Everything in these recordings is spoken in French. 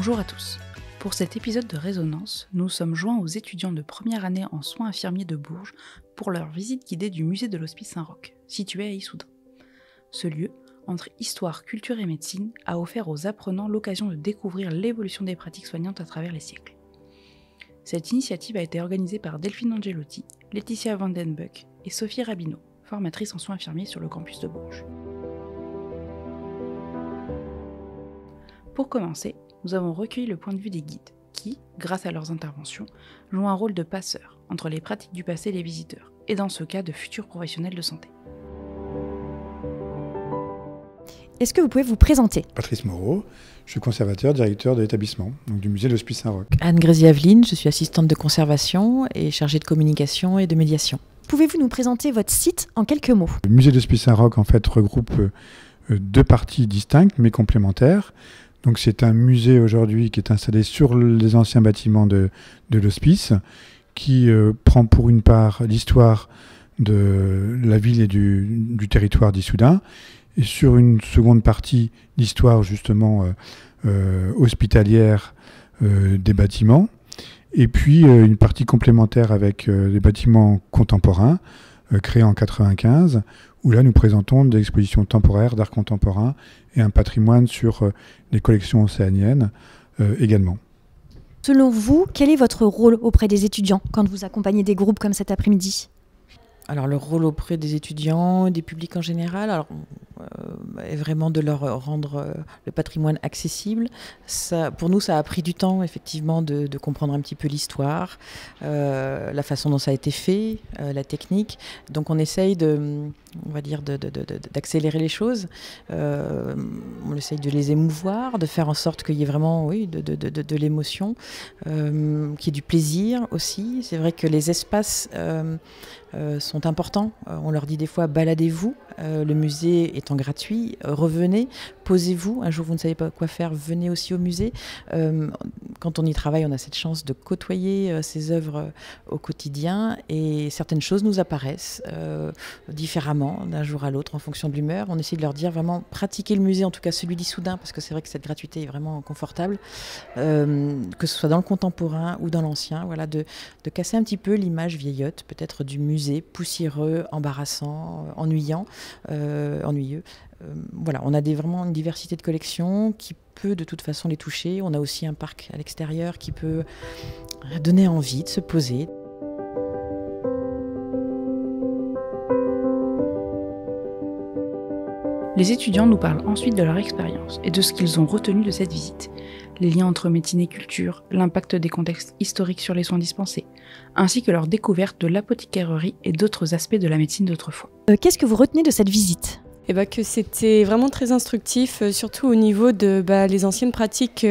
Bonjour à tous. Pour cet épisode de Résonance, nous sommes joints aux étudiants de première année en soins infirmiers de Bourges pour leur visite guidée du musée de l'Hospice Saint-Roch, situé à Issoudun. Ce lieu, entre histoire, culture et médecine, a offert aux apprenants l'occasion de découvrir l'évolution des pratiques soignantes à travers les siècles. Cette initiative a été organisée par Delphine Angelotti, Laetitia Vandenbuck et Sophie Rabineau, formatrice en soins infirmiers sur le campus de Bourges. Pour commencer, nous avons recueilli le point de vue des guides, qui, grâce à leurs interventions, jouent un rôle de passeur entre les pratiques du passé et les visiteurs, et dans ce cas de futurs professionnels de santé. Est-ce que vous pouvez vous présenter? Patrice Moreau, je suis conservateur, directeur de l'établissement, donc du musée de l'Hospice Saint-Roch. Anne-Grésie-Aveline, je suis assistante de conservation et chargée de communication et de médiation. Pouvez-vous nous présenter votre site en quelques mots? Le musée de l'Hospice Saint-Roch en fait regroupe deux parties distinctes mais complémentaires. Donc c'est un musée aujourd'hui qui est installé sur les anciens bâtiments de l'hospice, qui prend pour une part l'histoire de la ville et du territoire d'Issoudun, et sur une seconde partie l'histoire justement hospitalière des bâtiments, et puis une partie complémentaire avec les bâtiments contemporains créés en 1995, où là nous présentons des expositions temporaires d'art contemporain et un patrimoine sur les collections océaniennes également. Selon vous, quel est votre rôle auprès des étudiants quand vous accompagnez des groupes comme cet après-midi? Alors le rôle auprès des étudiants, des publics en général, est vraiment de leur rendre le patrimoine accessible. Ça, pour nous, ça a pris du temps, effectivement, de comprendre un petit peu l'histoire, la façon dont ça a été fait, la technique. Donc on essaye d'accélérer les choses. On essaye de les émouvoir, de faire en sorte qu'il y ait vraiment de l'émotion, qu'il y ait du plaisir aussi. C'est vrai que les espaces sont importants. On leur dit des fois, baladez-vous. Le musée étant gratuit, revenez, posez-vous. Un jour, vous ne savez pas quoi faire, venez aussi au musée. Quand on y travaille, on a cette chance de côtoyer ces œuvres au quotidien et certaines choses nous apparaissent différemment d'un jour à l'autre en fonction de l'humeur. On essaie de leur dire vraiment, pratiquez le musée, en tout cas celui d'Issoudun, parce que c'est vrai que cette gratuité est vraiment confortable, que ce soit dans le contemporain ou dans l'ancien, voilà, de casser un petit peu l'image vieillotte, peut-être du musée, poussiéreux, embarrassant, ennuyeux. Voilà, on a vraiment une diversité de collections qui peut de toute façon les toucher. On a aussi un parc à l'extérieur qui peut donner envie de se poser. Les étudiants nous parlent ensuite de leur expérience et de ce qu'ils ont retenu de cette visite. Les liens entre médecine et culture, l'impact des contextes historiques sur les soins dispensés, ainsi que leur découverte de l'apothicarerie et d'autres aspects de la médecine d'autrefois. Qu'est-ce que vous retenez de cette visite? Que c'était vraiment très instructif, surtout au niveau de les anciennes pratiques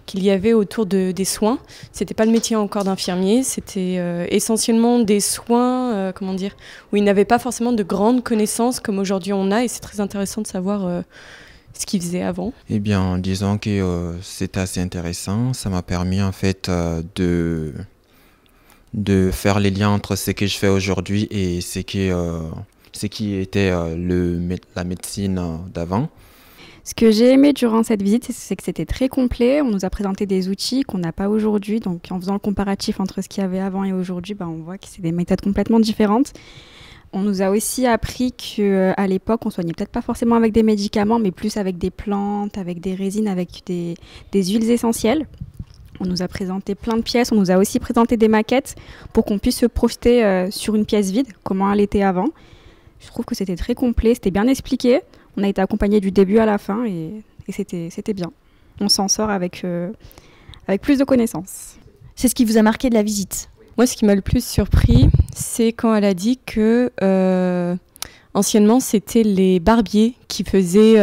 qu'il y avait autour des soins. C'était pas le métier encore d'infirmier, c'était essentiellement des soins, où ils n'avaient pas forcément de grandes connaissances comme aujourd'hui on a, et c'est très intéressant de savoir ce qu'ils faisaient avant. Eh bien, disons que c'était assez intéressant. Ça m'a permis en fait de faire les liens entre ce que je fais aujourd'hui et ce qui était la médecine d'avant. Ce que j'ai aimé durant cette visite, c'est que c'était très complet. On nous a présenté des outils qu'on n'a pas aujourd'hui. Donc en faisant le comparatif entre ce qu'il y avait avant et aujourd'hui, on voit que c'est des méthodes complètement différentes. On nous a aussi appris qu'à l'époque, on soignait peut-être pas forcément avec des médicaments, mais plus avec des plantes, avec des résines, avec des huiles essentielles. On nous a présenté plein de pièces, on nous a aussi présenté des maquettes pour qu'on puisse se projeter sur une pièce vide, comment elle était avant. Je trouve que c'était très complet, c'était bien expliqué. On a été accompagnés du début à la fin et c'était bien. On s'en sort avec plus de connaissances. C'est ce qui vous a marqué de la visite? Moi, ce qui m'a le plus surpris, c'est quand elle a dit que anciennement, c'était les barbiers qui faisaient,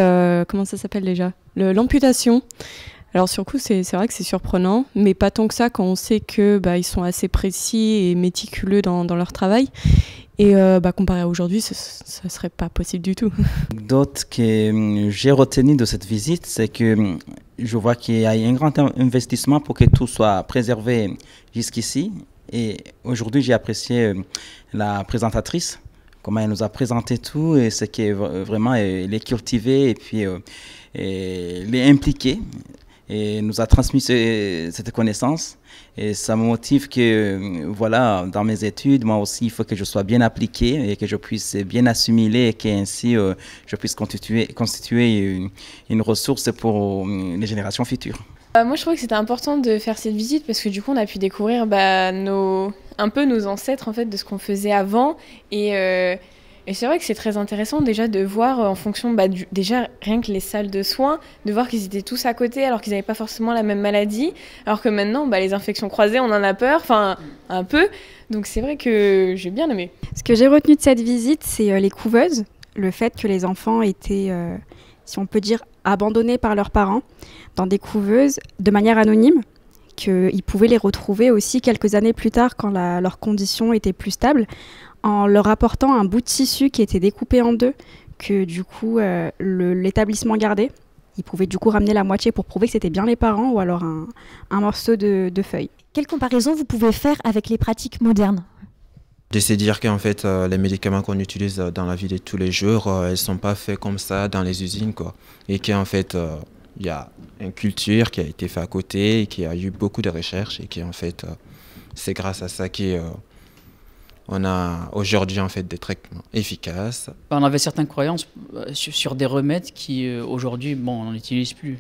comment ça s'appelle déjà, l'amputation. Alors sur le coup, c'est vrai que c'est surprenant, mais pas tant que ça quand on sait que ils sont assez précis et méticuleux dans leur travail. Et comparé à aujourd'hui, ça serait pas possible du tout. D'autres que j'ai retenu de cette visite, c'est que je vois qu'il y a un grand investissement pour que tout soit préservé jusqu'ici. Et aujourd'hui, j'ai apprécié la présentatrice, comment elle nous a présenté tout et ce qui est vraiment, elle est cultivée et puis elle est impliquée. et nous a transmis cette connaissance. Et ça me motive que, voilà, dans mes études, moi aussi, il faut que je sois bien appliqué et que je puisse bien assimiler et qu'ainsi je puisse constituer une ressource pour les générations futures. Moi, je trouvais que c'était important de faire cette visite parce que du coup, on a pu découvrir un peu nos ancêtres en fait, de ce qu'on faisait avant. Et c'est vrai que c'est très intéressant déjà de voir en fonction, déjà rien que les salles de soins, de voir qu'ils étaient tous à côté alors qu'ils n'avaient pas forcément la même maladie. Alors que maintenant, les infections croisées, on en a peur, enfin un peu. Donc c'est vrai que j'ai bien aimé. Ce que j'ai retenu de cette visite, c'est les couveuses. Le fait que les enfants étaient, si on peut dire, abandonnés par leurs parents dans des couveuses de manière anonyme, qu'ils pouvaient les retrouver aussi quelques années plus tard quand leurs conditions étaient plus stables, en leur apportant un bout de tissu qui était découpé en deux, que du coup l'établissement gardait. Ils pouvaient du coup ramener la moitié pour prouver que c'était bien les parents ou alors un morceau de feuille. Quelle comparaison vous pouvez faire avec les pratiques modernes ? J'essaie de dire qu'en fait, les médicaments qu'on utilise dans la vie de tous les jours, ils ne sont pas faits comme ça dans les usines, quoi. Et qu'en fait, il y a une culture qui a été faite à côté, et qui a eu beaucoup de recherches, et qu'en fait, c'est grâce à ça qu'on a aujourd'hui en fait des traitements efficaces. On avait certaines croyances sur des remèdes qui aujourd'hui, on n'en utilise plus.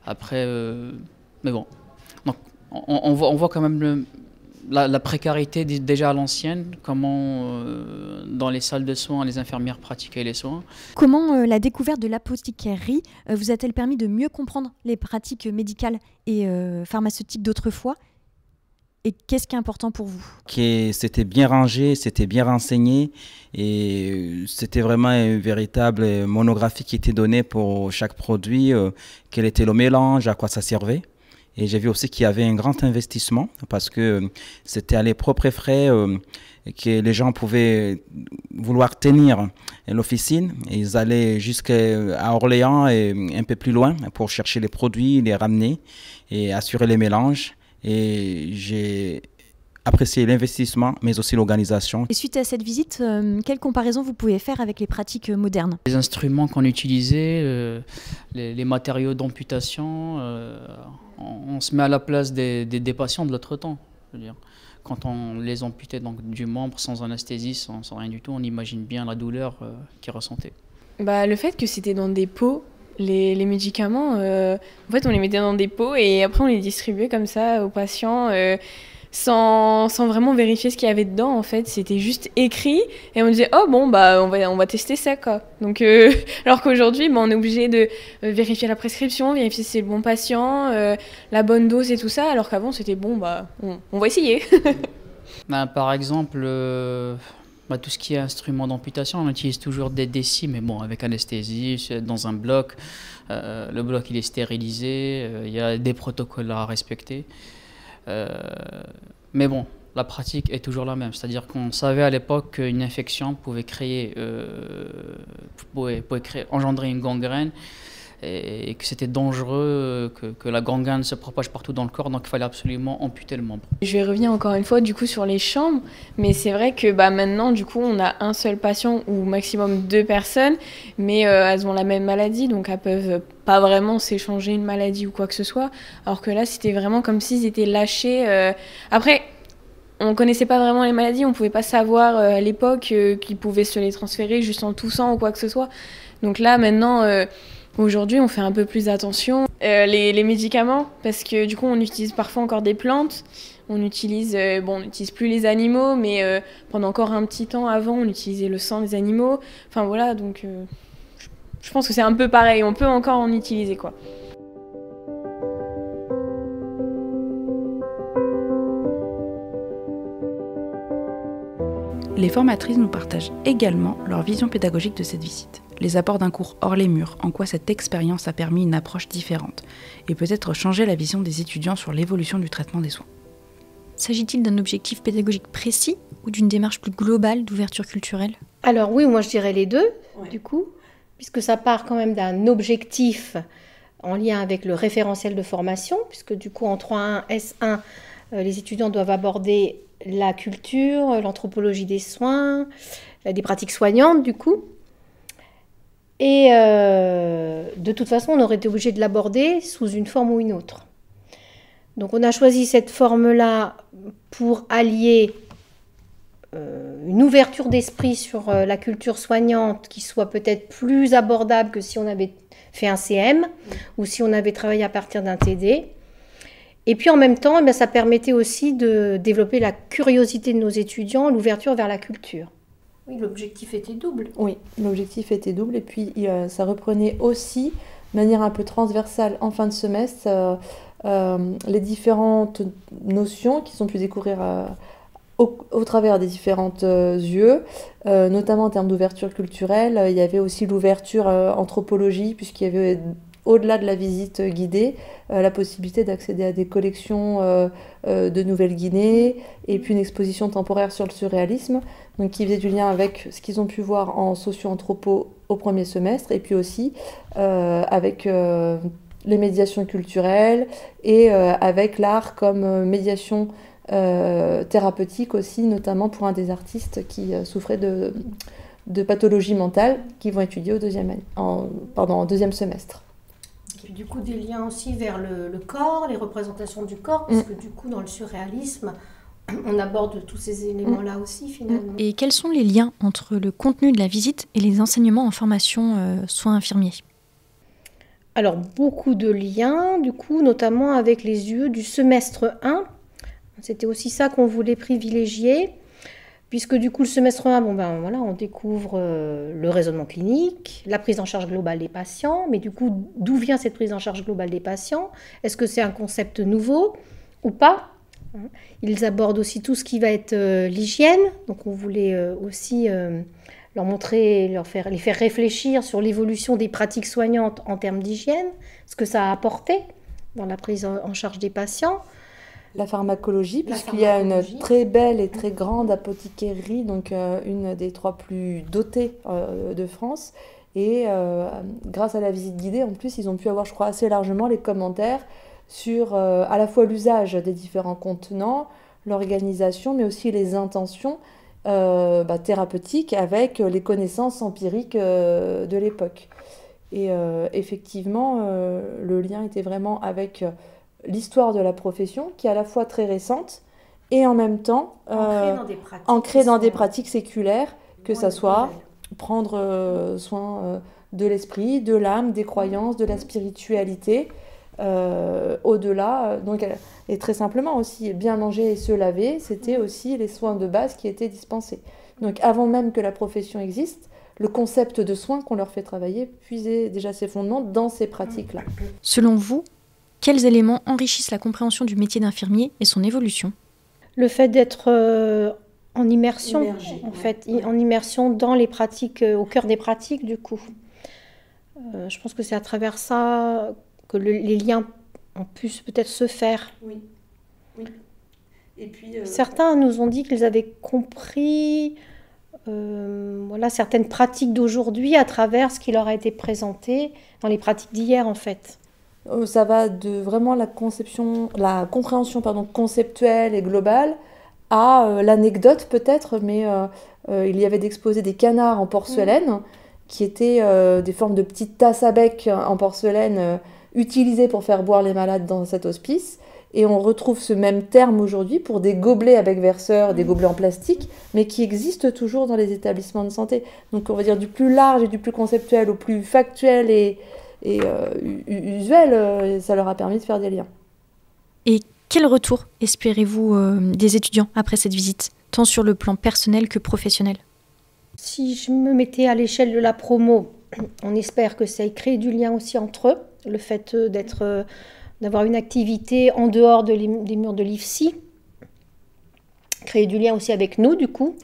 Après, mais bon, donc on voit quand même la précarité déjà à l'ancienne, comment dans les salles de soins les infirmières pratiquaient les soins. Comment la découverte de l'apothicarie vous a-t-elle permis de mieux comprendre les pratiques médicales et pharmaceutiques d'autrefois ? Et qu'est-ce qui est important pour vous ? Que c'était bien rangé, c'était bien renseigné et c'était vraiment une véritable monographie qui était donnée pour chaque produit, quel était le mélange, à quoi ça servait. Et j'ai vu aussi qu'il y avait un grand investissement parce que c'était à les propres frais que les gens pouvaient vouloir tenir l'officine. Ils allaient jusqu'à Orléans et un peu plus loin pour chercher les produits, les ramener et assurer les mélanges. Et j'ai apprécié l'investissement, mais aussi l'organisation. Et suite à cette visite, quelle comparaison vous pouvez faire avec les pratiques modernes ? Les instruments qu'on utilisait, les matériaux d'amputation, on se met à la place des patients de l'autre temps. Je veux dire. Quand on les amputait donc, du membre sans anesthésie, sans rien du tout, on imagine bien la douleur qu'ils ressentaient. Le fait que c'était dans des pots, les médicaments, en fait on les mettait dans des pots et après on les distribuait comme ça aux patients sans vraiment vérifier ce qu'il y avait dedans. En fait c'était juste écrit et on disait on va tester ça quoi. Donc alors qu'aujourd'hui on est obligé de vérifier la prescription, vérifier si c'est le bon patient, la bonne dose et tout ça, alors qu'avant c'était on va essayer. Par exemple tout ce qui est instrument d'amputation, on utilise toujours des décis, mais avec anesthésie, dans un bloc. Le bloc, il est stérilisé, il y a des protocoles à respecter. Mais la pratique est toujours la même. C'est-à-dire qu'on savait à l'époque qu'une infection pouvait engendrer une gangrène et que c'était dangereux, que la gangrène se propage partout dans le corps, donc il fallait absolument amputer le membre. Je vais revenir encore une fois du coup sur les chambres, mais c'est vrai que maintenant du coup on a un seul patient ou maximum 2 personnes, mais elles ont la même maladie, donc elles peuvent pas vraiment s'échanger une maladie ou quoi que ce soit, alors que là c'était vraiment comme s'ils étaient lâchés. Après, on connaissait pas vraiment les maladies, on pouvait pas savoir à l'époque qu'ils pouvaient se les transférer juste en toussant ou quoi que ce soit. Donc là maintenant aujourd'hui, on fait un peu plus attention. Les médicaments, parce que du coup, on utilise parfois encore des plantes. On n'utilise plus les animaux, mais pendant encore un petit temps avant, on utilisait le sang des animaux. Enfin voilà, donc je pense que c'est un peu pareil. On peut encore en utiliser, quoi. Les formatrices nous partagent également leur vision pédagogique de cette visite. Les apports d'un cours hors les murs, en quoi cette expérience a permis une approche différente, et peut-être changer la vision des étudiants sur l'évolution du traitement des soins. S'agit-il d'un objectif pédagogique précis ou d'une démarche plus globale d'ouverture culturelle ? Alors oui, moi je dirais les deux, du coup, puisque ça part quand même d'un objectif en lien avec le référentiel de formation, puisque du coup en 3.1, S1, les étudiants doivent aborder la culture, l'anthropologie des soins, des pratiques soignantes du coup. Et de toute façon, on aurait été obligé de l'aborder sous une forme ou une autre. Donc on a choisi cette forme-là pour allier une ouverture d'esprit sur la culture soignante qui soit peut-être plus abordable que si on avait fait un CM ou si on avait travaillé à partir d'un TD. Et puis en même temps, eh bien, ça permettait aussi de développer la curiosité de nos étudiants, l'ouverture vers la culture. Oui, l'objectif était double. Oui, l'objectif était double et puis ça reprenait aussi, de manière un peu transversale en fin de semestre, les différentes notions qui sont pu découvrir au travers des différentes yeux, notamment en termes d'ouverture culturelle. Il y avait aussi l'ouverture anthropologie, puisqu'il y avait, au-delà de la visite guidée, la possibilité d'accéder à des collections de Nouvelle-Guinée, et puis une exposition temporaire sur le surréalisme, donc qui faisait du lien avec ce qu'ils ont pu voir en socio-anthropo au premier semestre, et puis aussi avec les médiations culturelles, et avec l'art comme médiation thérapeutique aussi, notamment pour un des artistes qui souffrait de pathologie mentale, qui vont étudier en deuxième semestre. Et puis du coup des liens aussi vers le corps, les représentations du corps, parce que du coup dans le surréalisme, on aborde tous ces éléments-là aussi finalement. Et quels sont les liens entre le contenu de la visite et les enseignements en formation soins infirmiers ? Alors beaucoup de liens, du coup, notamment avec les yeux du semestre 1. C'était aussi ça qu'on voulait privilégier, puisque du coup le semestre 1, on découvre le raisonnement clinique, la prise en charge globale des patients, mais du coup d'où vient cette prise en charge globale des patients? Est-ce que c'est un concept nouveau ou pas? Ils abordent aussi tout ce qui va être l'hygiène, donc on voulait aussi leur montrer, les faire réfléchir sur l'évolution des pratiques soignantes en termes d'hygiène, ce que ça a apporté dans la prise en charge des patients. La pharmacologie, puisqu'il y a une très belle et très grande apothicaire, donc une des 3 plus dotées de France. Et grâce à la visite guidée, en plus, ils ont pu avoir, je crois, assez largement les commentaires sur à la fois l'usage des différents contenants, l'organisation, mais aussi les intentions thérapeutiques avec les connaissances empiriques de l'époque. Et effectivement, le lien était vraiment avec l'histoire de la profession, qui est à la fois très récente et en même temps ancrée dans des pratiques séculaires, que ça soit prendre soin de l'esprit, de l'âme, des croyances, de la spiritualité, au-delà. Donc, et très simplement aussi, bien manger et se laver, c'était aussi les soins de base qui étaient dispensés. Donc avant même que la profession existe, le concept de soins qu'on leur fait travailler puisait déjà ses fondements dans ces pratiques-là. Selon vous, quels éléments enrichissent la compréhension du métier d'infirmier et son évolution? Le fait d'être en immersion, en immersion dans les pratiques, au cœur des pratiques du coup. Je pense que c'est à travers ça que les liens ont pu peut-être se faire. Oui. Et puis, certains nous ont dit qu'ils avaient compris certaines pratiques d'aujourd'hui à travers ce qui leur a été présenté dans les pratiques d'hier en fait. Ça va de vraiment la compréhension conceptuelle et globale à l'anecdote peut-être, mais il y avait d'exposer des canards en porcelaine qui étaient des formes de petites tasses à bec en porcelaine utilisées pour faire boire les malades dans cet hospice. Et on retrouve ce même terme aujourd'hui pour des gobelets à bec verseur, des gobelets en plastique, mais qui existent toujours dans les établissements de santé. Donc on va dire du plus large et du plus conceptuel au plus factuel et usuel, ça leur a permis de faire des liens. Et quel retour espérez-vous des étudiants après cette visite, tant sur le plan personnel que professionnel? Si je me mettais à l'échelle de la promo, on espère que ça ait créé du lien aussi entre eux, le fait d'avoir une activité en dehors des murs de l'IFSI, créer du lien aussi avec nous du coup,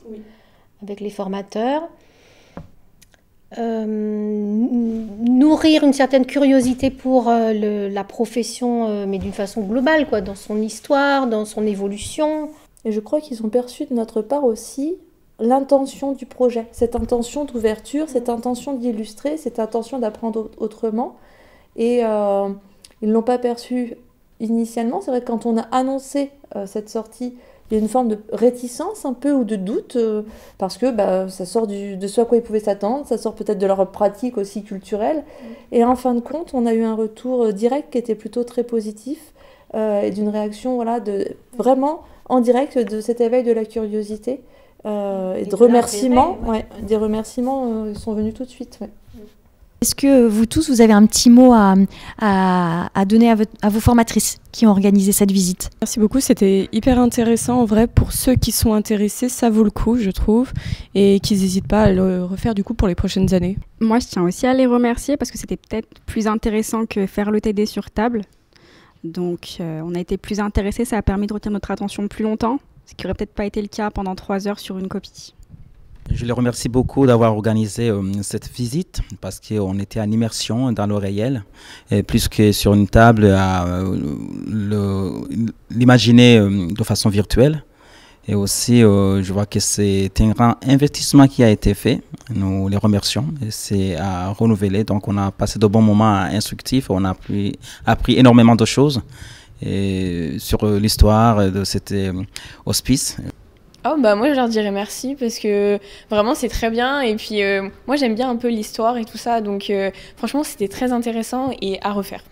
avec les formateurs. Nourrir une certaine curiosité pour la profession, mais d'une façon globale, quoi, dans son histoire, dans son évolution. Et je crois qu'ils ont perçu de notre part aussi l'intention du projet, cette intention d'ouverture, cette intention d'illustrer, cette intention d'apprendre autrement. Et ils ne l'ont pas perçu initialement. C'est vrai que quand on a annoncé cette sortie, il y a une forme de réticence un peu ou de doute, parce que ça sort de ce à quoi ils pouvaient s'attendre, ça sort peut-être de leur pratique aussi culturelle. Et en fin de compte, on a eu un retour direct qui était plutôt très positif, et d'une réaction vraiment en direct de cet éveil de la curiosité. Et de remerciements, des remerciements sont venus tout de suite. Ouais. Est-ce que vous tous, vous avez un petit mot à donner à vos formatrices qui ont organisé cette visite? Merci beaucoup, c'était hyper intéressant. En vrai, pour ceux qui sont intéressés, ça vaut le coup, je trouve, et qu'ils n'hésitent pas à le refaire du coup pour les prochaines années. Moi, je tiens aussi à les remercier parce que c'était peut-être plus intéressant que faire le TD sur table. Donc, on a été plus intéressés, ça a permis de retenir notre attention plus longtemps, ce qui n'aurait peut-être pas été le cas pendant 3 heures sur une copie. Je les remercie beaucoup d'avoir organisé cette visite parce qu'on était en immersion dans le réel, et plus que sur une table à l'imaginer de façon virtuelle. Et aussi, je vois que c'est un grand investissement qui a été fait. Nous les remercions et c'est à renouveler. Donc, on a passé de bons moments instructifs, on a appris énormément de choses sur l'histoire de cet hospice. Moi je leur dirais merci parce que vraiment c'est très bien et puis moi j'aime bien un peu l'histoire et tout ça donc franchement c'était très intéressant et à refaire.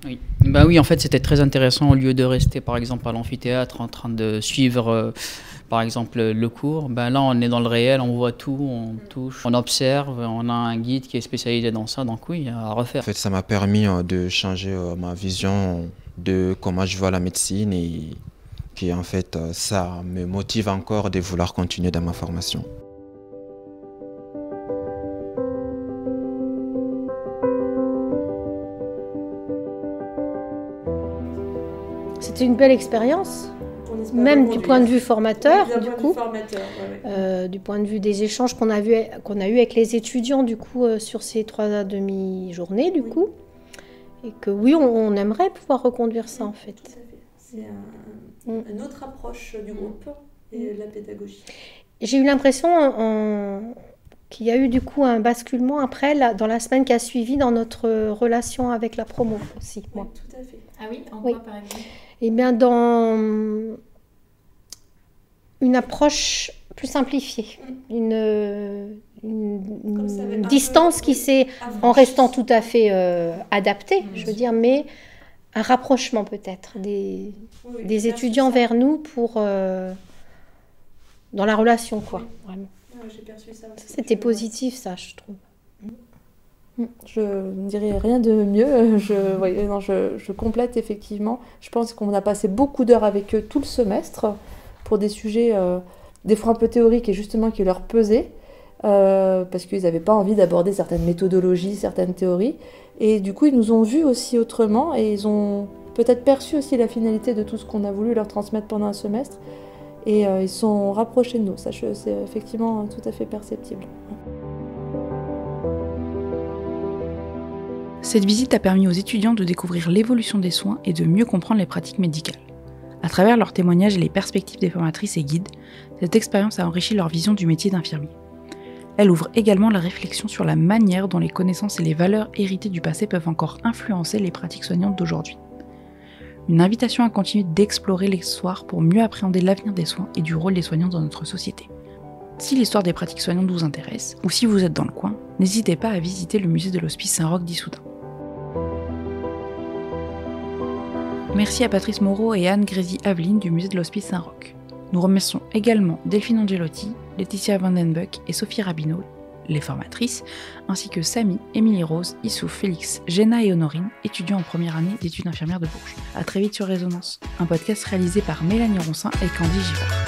Oui. Oui, en fait c'était très intéressant au lieu de rester par exemple à l'amphithéâtre en train de suivre par exemple le cours. Là on est dans le réel, on voit tout, on touche, on observe, on a un guide qui est spécialisé dans ça, donc oui, à refaire. En fait ça m'a permis de changer ma vision de comment je vois la médecine et en fait, ça me motive encore de vouloir continuer dans ma formation. C'était une belle expérience, même du point de vue formateur, du coup, du point de vue des échanges qu'on a eu avec les étudiants, du coup, sur ces 3 demi-journées, du coup, et que oui, on aimerait pouvoir reconduire ça, en fait. C'est une autre approche du groupe et de la pédagogie. J'ai eu l'impression qu'il y a eu du coup un basculement après, dans la semaine qui a suivi, dans notre relation avec la promo aussi. Oui, tout à fait. Ah oui, en quoi par exemple? Eh bien, dans une approche plus simplifiée, une distance qui s'est, en restant tout à fait adaptée, je veux dire, mais un rapprochement peut-être des étudiants vers nous pour dans la relation, quoi, vraiment. J'ai perçu ça aussi. C'était positif, ça, je trouve. Je ne dirais rien de mieux. Je complète effectivement. Je pense qu'on a passé beaucoup d'heures avec eux tout le semestre pour des sujets des fois un peu théoriques et justement qui leur pesaient parce qu'ils n'avaient pas envie d'aborder certaines méthodologies, certaines théories. Et du coup, ils nous ont vus aussi autrement et ils ont peut-être perçu aussi la finalité de tout ce qu'on a voulu leur transmettre pendant un semestre. Et ils sont rapprochés de nous. Ça, c'est effectivement tout à fait perceptible. Cette visite a permis aux étudiants de découvrir l'évolution des soins et de mieux comprendre les pratiques médicales. À travers leurs témoignages et les perspectives des formatrices et guides, cette expérience a enrichi leur vision du métier d'infirmier. Elle ouvre également la réflexion sur la manière dont les connaissances et les valeurs héritées du passé peuvent encore influencer les pratiques soignantes d'aujourd'hui. Une invitation à continuer d'explorer l'histoire pour mieux appréhender l'avenir des soins et du rôle des soignants dans notre société. Si l'histoire des pratiques soignantes vous intéresse, ou si vous êtes dans le coin, n'hésitez pas à visiter le musée de l'Hospice Saint-Roch d'Issoudun. Merci à Patrice Moreau et Anne Grésy-Aveline du musée de l'Hospice Saint-Roch. Nous remercions également Delphine Angelotti, Laetitia Vandenbuck et Sophie Rabineau, les formatrices, ainsi que Samy, Émilie Rose, Issouf, Félix, Jenna et Honorine, étudiants en première année d'études infirmières de Bourges. A très vite sur Résonance, un podcast réalisé par Mélanie Roncin et Candy Givard.